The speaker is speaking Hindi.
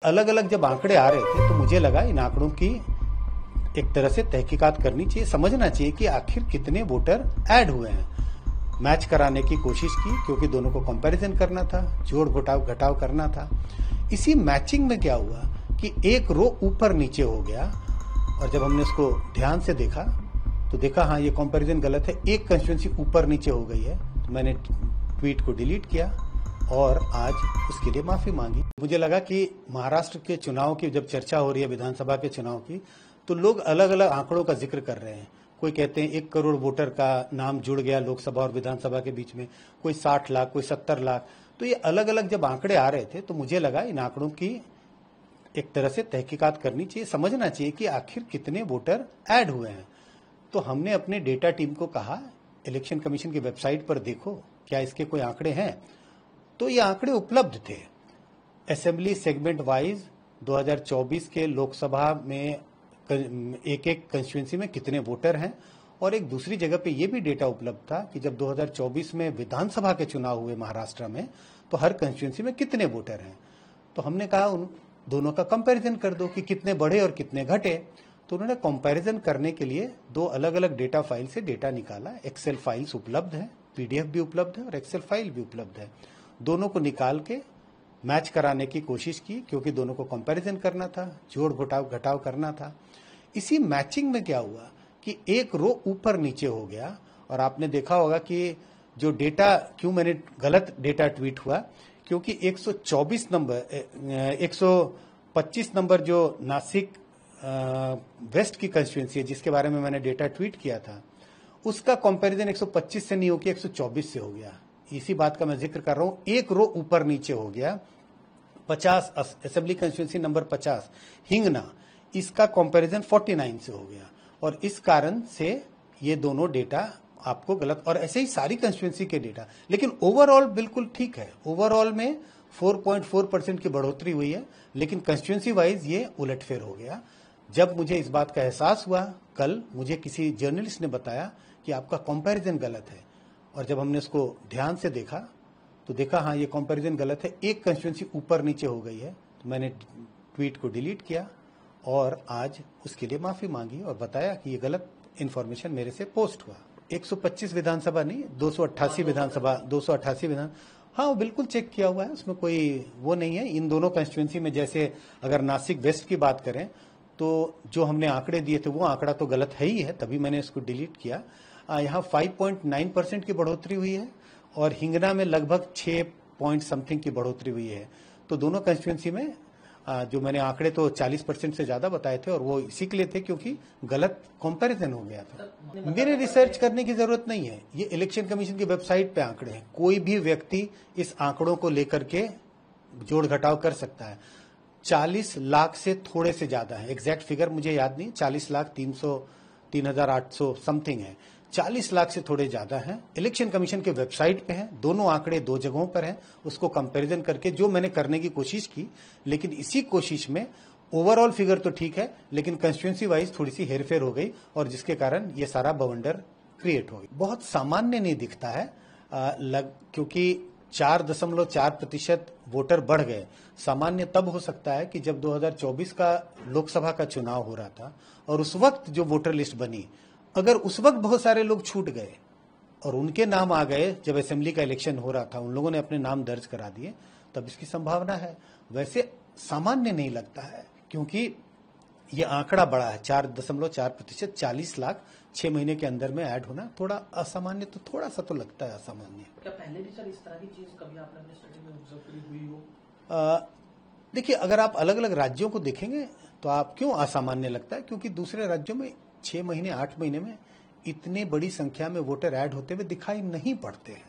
अलग अलग जब आंकड़े आ रहे थे तो मुझे लगा इन आंकड़ों की एक तरह से तहकीकात करनी चाहिए, समझना चाहिए कि आखिर कितने वोटर ऐड हुए हैं। मैच कराने की कोशिश की क्योंकि दोनों को कंपैरिजन करना था, जोड़ घटाव करना था। इसी मैचिंग में क्या हुआ कि एक रो ऊपर नीचे हो गया और जब हमने इसको ध्यान से देखा तो देखा हाँ ये कंपैरिजन गलत है, एक कंस्टिट्यूंसी ऊपर नीचे हो गई है। तो मैंने ट्वीट को डिलीट किया और आज उसके लिए माफी मांगी। मुझे लगा कि महाराष्ट्र के चुनाव की जब चर्चा हो रही है, विधानसभा के चुनाव की, तो लोग अलग अलग आंकड़ों का जिक्र कर रहे हैं। कोई कहते हैं 1 करोड़ वोटर का नाम जुड़ गया लोकसभा और विधानसभा के बीच में, कोई 60 लाख, कोई 70 लाख। तो ये अलग अलग जब आंकड़े आ रहे थे तो मुझे लगा इन आंकड़ों की एक तरह से तहकीकात करनी चाहिए, समझना चाहिए कि आखिर कितने वोटर ऐड हुए हैं। तो हमने अपने डेटा टीम को कहा इलेक्शन कमीशन की वेबसाइट पर देखो क्या इसके कोई आंकड़े हैं। तो ये आंकड़े उपलब्ध थे असेंबली सेगमेंट वाइज 2024 के लोकसभा में एक एक कंस्टिट्यूंसी में कितने वोटर हैं, और एक दूसरी जगह पे ये भी डेटा उपलब्ध था कि जब 2024 में विधानसभा के चुनाव हुए महाराष्ट्र में तो हर कंस्टिट्यूंसी में कितने वोटर हैं। तो हमने कहा उन दोनों का कंपैरिजन कर दो कि कितने बढ़े और कितने घटे। तो उन्होंने कंपैरिजन करने के लिए 2 अलग अलग डेटा फाइल से डेटा निकाला। एक्सेल फाइल्स उपलब्ध है, पीडीएफ भी उपलब्ध है और एक्सेल फाइल भी उपलब्ध है। दोनों को निकाल के मैच कराने की कोशिश की क्योंकि दोनों को कंपैरिजन करना था, जोड़ घटाव करना था। इसी मैचिंग में क्या हुआ कि एक रो ऊपर नीचे हो गया और आपने देखा होगा कि जो डेटा, क्यों मैंने गलत डेटा ट्वीट हुआ, क्योंकि 124 नंबर 125 नंबर जो नासिक वेस्ट की कंस्टिट्यूंसी है जिसके बारे में मैंने डेटा ट्वीट किया था, उसका कंपैरिजन 125 से नहीं होकर 124 से हो गया। इसी बात का मैं जिक्र कर रहा हूं, एक रो ऊपर नीचे हो गया। 50 असेंबली कंस्टिट्यूंसी नंबर 50 हिंगना, इसका कंपैरिजन 49 से हो गया और इस कारण से ये दोनों डेटा आपको गलत, और ऐसे ही सारी कंस्टिट्यूंसी के डेटा। लेकिन ओवरऑल बिल्कुल ठीक है, ओवरऑल में 4.4% की बढ़ोतरी हुई है, लेकिन कंस्टिट्यूंसी वाइज ये उलटफेर हो गया। जब मुझे इस बात का एहसास हुआ, कल मुझे किसी जर्नलिस्ट ने बताया कि आपका कंपैरिजन गलत है, और जब हमने उसको ध्यान से देखा तो देखा हाँ ये कंपैरिजन गलत है, एक कंस्टिट्यूंसी ऊपर नीचे हो गई है। तो मैंने ट्वीट को डिलीट किया और आज उसके लिए माफी मांगी और बताया कि ये गलत इन्फॉर्मेशन मेरे से पोस्ट हुआ। 125 विधानसभा नहीं, 288 विधानसभा, 288 विधान, हाँ वो बिल्कुल चेक किया हुआ है, उसमें कोई वो नहीं है। इन दोनों कंस्टिट्यूंसी में जैसे अगर नासिक वेस्ट की बात करें तो जो हमने आंकड़े दिए थे वो आंकड़ा तो गलत है ही है, तभी मैंने इसको डिलीट किया। यहाँ 5.9% की बढ़ोतरी हुई है और हिंगना में लगभग 6 पॉइंट समथिंग की बढ़ोतरी हुई है। तो दोनों कंस्टिट्यूंसी में जो मैंने आंकड़े तो 40% से ज्यादा बताए थे और वो इसी के लिए थे क्योंकि गलत कंपैरिजन हो गया था। मेरे रिसर्च करने की जरूरत नहीं है, ये इलेक्शन कमीशन की वेबसाइट पे आंकड़े हैं। कोई भी व्यक्ति इस आंकड़ों को लेकर के जोड़ घटाव कर सकता है। 40 लाख से थोड़े से ज्यादा है, एग्जैक्ट फिगर मुझे याद नहीं, 40,300,3,800 समथिंग है। 40 लाख से थोड़े ज्यादा हैं, इलेक्शन कमीशन के वेबसाइट पे हैं। दोनों आंकड़े 2 जगहों पर हैं, उसको कंपैरिजन करके जो मैंने करने की कोशिश की, लेकिन इसी कोशिश में ओवरऑल फिगर तो ठीक है लेकिन कंस्टिट्यूंसी वाइज थोड़ी सी हेरफेर हो गई और जिसके कारण ये सारा बवंडर क्रिएट हो गई। बहुत सामान्य नहीं दिखता है क्योंकि 4.4% वोटर बढ़ गए। सामान्य तब हो सकता है कि जब 2024 का लोकसभा का चुनाव हो रहा था और उस वक्त जो वोटर लिस्ट बनी, अगर उस वक्त बहुत सारे लोग छूट गए और उनके नाम आ गए जब असेंबली का इलेक्शन हो रहा था, उन लोगों ने अपने नाम दर्ज करा दिए, तब इसकी संभावना है। वैसे सामान्य नहीं लगता है क्योंकि ये आंकड़ा बड़ा है, 4.4%, 40 लाख 6 महीने के अंदर में ऐड होना थोड़ा असामान्य, तो थोड़ा सा तो लगता है असामान्य। क्या पहले भी सर इस तरह की चीज कभी आपने अपने स्टडी में ऑब्जर्व करी हुई हो? देखिए, अगर आप अलग अलग राज्यों को देखेंगे तो आप क्यों असामान्य लगता है, क्योंकि दूसरे राज्यों में 6 महीने 8 महीने में इतनी बड़ी संख्या में वोटर ऐड होते हुए दिखाई नहीं पड़ते हैं।